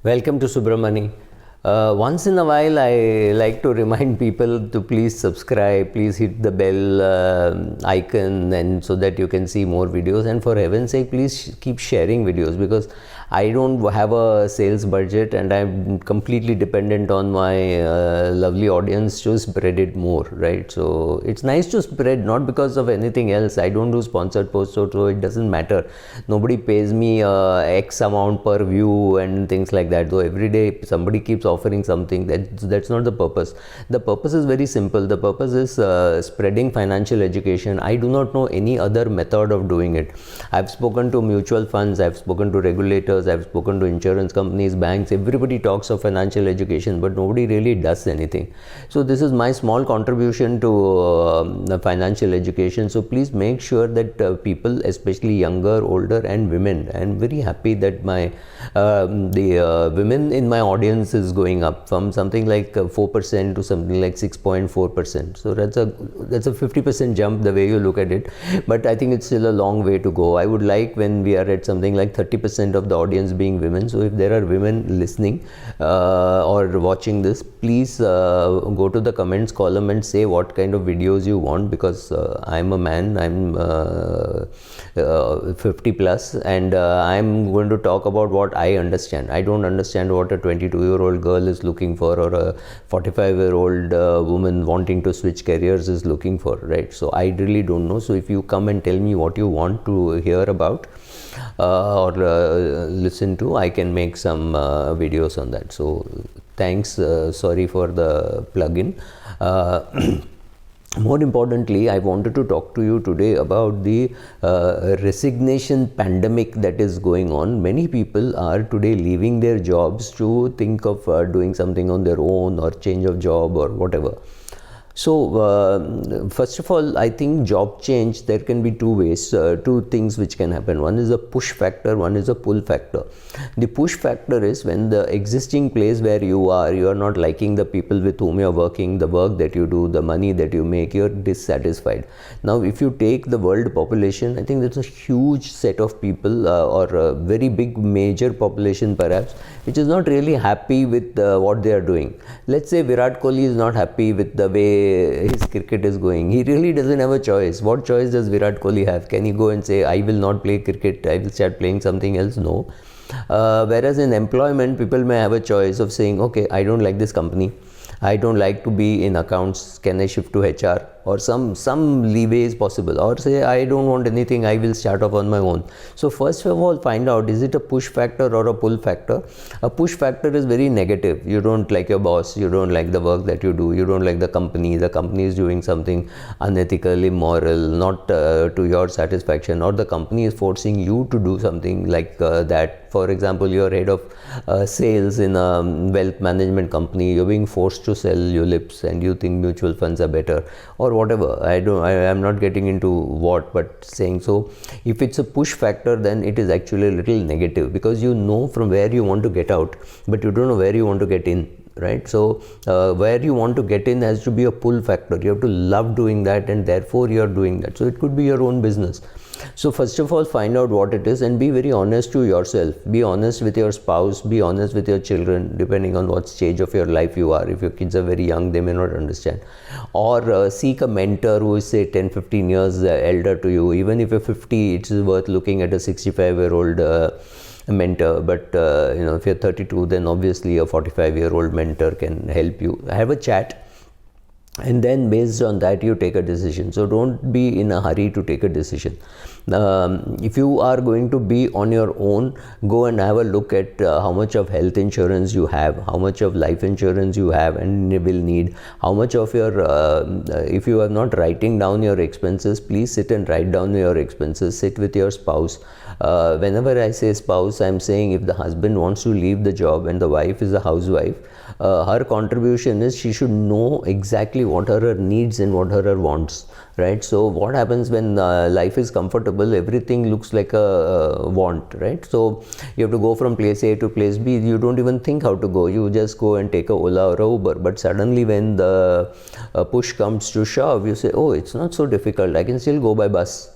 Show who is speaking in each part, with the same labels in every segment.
Speaker 1: Welcome to Subramani. Once in a while, I like to remind people to please subscribe, please hit the bell icon, and so that you can see more videos. And for heaven's sake, please keep sharing videos, because I don't have a sales budget and I'm completely dependent on my lovely audience to spread it more, right? So it's nice to spread, not because of anything else. I don't do sponsored posts, so it doesn't matter. Nobody pays me X amount per view and things like that. Though every day somebody keeps offering something, that's not the purpose. The purpose is very simple. The purpose is spreading financial education. I do not know any other method of doing it. I've spoken to mutual funds, I've spoken to regulators, I've spoken to insurance companies, banks. Everybody talks of financial education, but nobody really does anything. So this is my small contribution to the financial education. So please make sure that people, especially younger, older and women, I'm very happy that the women in my audience is going up from something like 4% to something like 6.4%. So that's a 50% jump the way you look at it, but I think it's still a long way to go. I would like when we are at something like 30% of the audience being women. So if there are women listening or watching this, please go to the comments column and say what kind of videos you want, because I'm a man, I'm 50 plus, and I'm going to talk about what I understand. I don't understand what a 22-year-old girl is looking for, or a 45-year-old woman wanting to switch careers is looking for, right? So I really don't know. So if you come and tell me what you want to hear about or listen to, I can make some videos on that. So thanks. Sorry for the plug-in. More importantly, I wanted to talk to you today about the resignation pandemic that is going on. Many people are today leaving their jobs to think of doing something on their own, or change of job or whatever. So first of all, I think job change, there can be two ways, two things which can happen. One is a push factor, one is a pull factor. The push factor is when the existing place where you are not liking the people with whom you are working, the work that you do, the money that you make, you're dissatisfied. Now if you take the world population, I think there's a huge set of people or a very big major population perhaps, which is not really happy with what they are doing. Let's say Virat Kohli is not happy with the way his cricket is going. He really doesn't have a choice. What choice does Virat Kohli have? Can he go and say, I will not play cricket, I will start playing something else? No. Whereas in employment, people may have a choice of saying, okay, I don't like this company, I don't like to be in accounts, can I shift to HR? Or some leeway is possible, or say I don't want anything, I will start off on my own. So first of all, find out, is it a push factor or a pull factor? A push factor is very negative. You don't like your boss, you don't like the work that you do, you don't like the company is doing something unethical, immoral, not to your satisfaction, or the company is forcing you to do something like that. For example, you're head of sales in a wealth management company, you're being forced to sell ULIPs and you think mutual funds are better, or whatever. I'm not getting into what, but saying, so if it's a push factor, then it is actually a little negative, because you know from where you want to get out, but you don't know where you want to get in, right? So where you want to get in has to be a pull factor. You have to love doing that, and therefore you're doing that. So it could be your own business. So first of all, find out what it is and be very honest to yourself. Be honest with your spouse, be honest with your children, depending on what stage of your life you are. If your kids are very young, they may not understand. Or seek a mentor who is, say, 10-15 years elder to you. Even if you're 50, it's worth looking at a 65-year-old mentor. But if you're 32, then obviously a 45-year-old mentor can help you. Have a chat, and then based on that you take a decision. So don't be in a hurry to take a decision. If you are going to be on your own, go and have a look at how much of health insurance you have, how much of life insurance you have and will need, how much of your if you are not writing down your expenses, please sit and write down your expenses. Sit with your spouse. Whenever I say spouse, I'm saying if the husband wants to leave the job and the wife is a housewife, her contribution is she should know exactly what are her needs and what are her wants, right? So what happens when life is comfortable, everything looks like a want, right? So you have to go from place A to place B, you don't even think how to go, you just go and take a Ola or a Uber. But suddenly when the push comes to shove, you say, oh, it's not so difficult, I can still go by bus.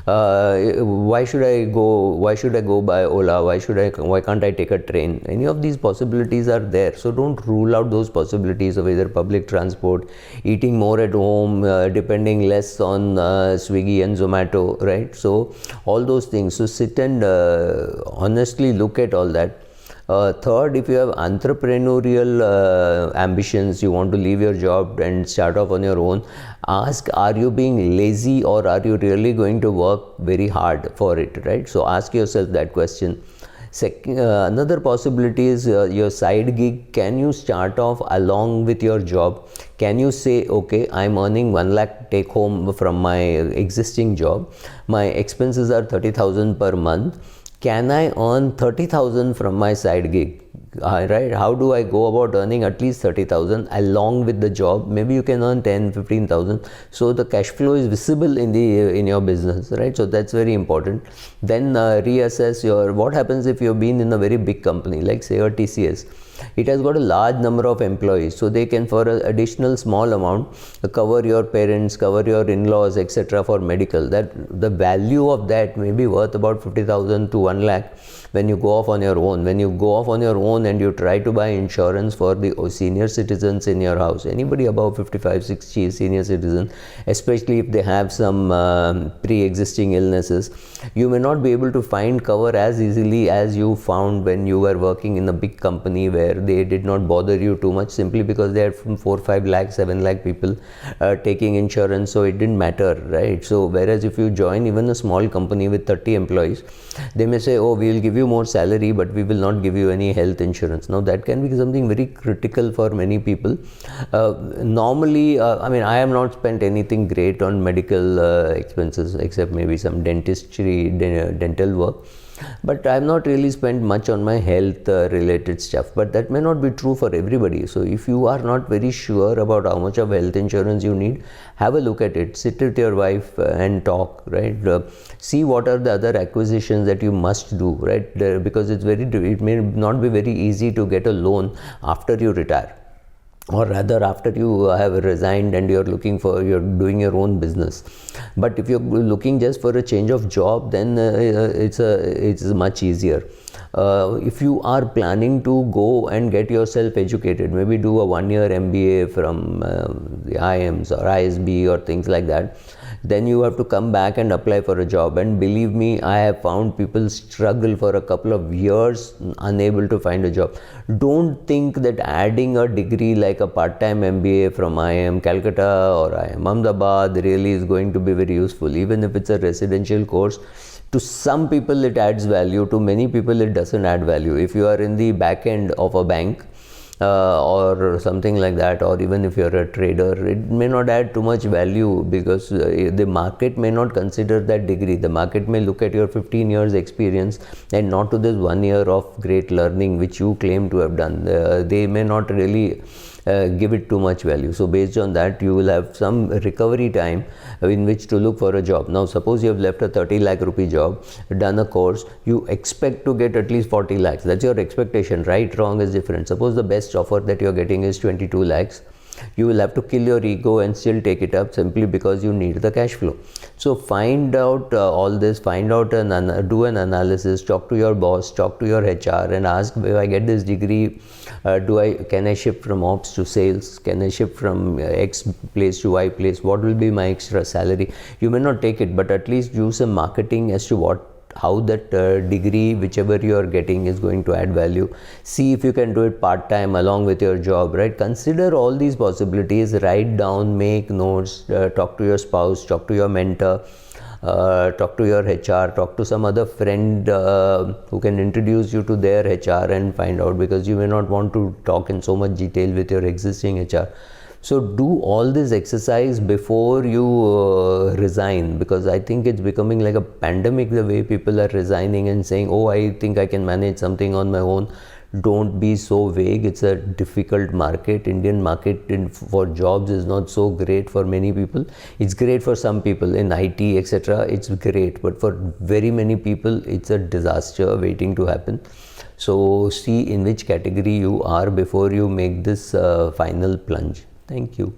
Speaker 1: Why should I go by Ola? Why can't I take a train? Any of these possibilities are there. So don't rule out those possibilities of either public transport, eating more at home, depending less on Swiggy and Zomato, right? So all those things. So sit and honestly look at all that. Third, if you have entrepreneurial ambitions, you want to leave your job and start off on your own, ask, are you being lazy or are you really going to work very hard for it, right? So ask yourself that question. Another possibility is your side gig. Can you start off along with your job? Can you say, okay, I'm earning 1 lakh take home from my existing job. My expenses are 30,000 per month. Can I earn 30,000 from my side gig? Right? How do I go about earning at least 30,000 along with the job? Maybe you can earn 10, 15,000. So the cash flow is visible in your business, right? So that's very important. Then reassess what happens if you've been in a very big company, like say a TCS. It has got a large number of employees, so they can, for an additional small amount, cover your parents, cover your in-laws, etc. for medical. That the value of that may be worth about 50,000 to 1 lakh when you go off on your own. When you go off on your own and you try to buy insurance for the senior citizens in your house, anybody above 55, 60 senior citizen, especially if they have some pre-existing illnesses, you may not be able to find cover as easily as you found when you were working in a big company where they did not bother you too much, simply because they had from 4, 5 lakh, 7 lakh people taking insurance, so it didn't matter, right? So whereas if you join even a small company with 30 employees, they may say, oh, we will give you more salary, but we will not give you any health insurance. Now that can be something very critical for many people. Normally, I have not spent anything great on medical expenses, except maybe some dental work. But I have not really spent much on my health related stuff, but that may not be true for everybody. So if you are not very sure about how much of health insurance you need, have a look at it, sit with your wife and talk, right? See what are the other acquisitions that you must do, right? Because it may not be very easy to get a loan after you retire, or rather after you have resigned and you're doing your own business. But if you're looking just for a change of job, then it's much easier. If you are planning to go and get yourself educated, maybe do a 1-year MBA from the IIMs or ISB or things like that, then you have to come back and apply for a job. And believe me, I have found people struggle for a couple of years unable to find a job. Don't think that adding a degree like a part-time MBA from IIM Calcutta or IIM Ahmedabad really is going to be very useful. Even if it's a residential course, to some people it adds value, to many people it doesn't add value. If you are in the back end of a bank, or something like that, or even if you're a trader, it may not add too much value, because the market may not consider that degree. The market may look at your 15 years experience and not to this 1 year of great learning which you claim to have done. They may not really give it too much value. So based on that, you will have some recovery time in which to look for a job. Now suppose you have left a 30 lakh rupee job, done a course, you expect to get at least 40 lakhs. That's your expectation. Right, wrong is different. Suppose the best offer that you are getting is 22 lakhs. You will have to kill your ego and still take it up, simply because you need the cash flow. So find out all this, do an analysis, talk to your boss, talk to your HR and ask, if I get this degree, can I shift from ops to sales? Can I shift from X place to Y place? What will be my extra salary? You may not take it, but at least do some marketing as to how that degree, whichever you are getting, is going to add value. See if you can do it part-time along with your job, right? Consider all these possibilities, write down, make notes, talk to your spouse, talk to your mentor, talk to your HR, talk to some other friend who can introduce you to their HR and find out, because you may not want to talk in so much detail with your existing HR. So do all this exercise before you resign, because I think it's becoming like a pandemic, the way people are resigning and saying, oh, I think I can manage something on my own. Don't be so vague. It's a difficult market. Indian market for jobs is not so great for many people. It's great for some people in IT, etc. It's great, but for very many people, it's a disaster waiting to happen. So see in which category you are before you make this final plunge. Thank you.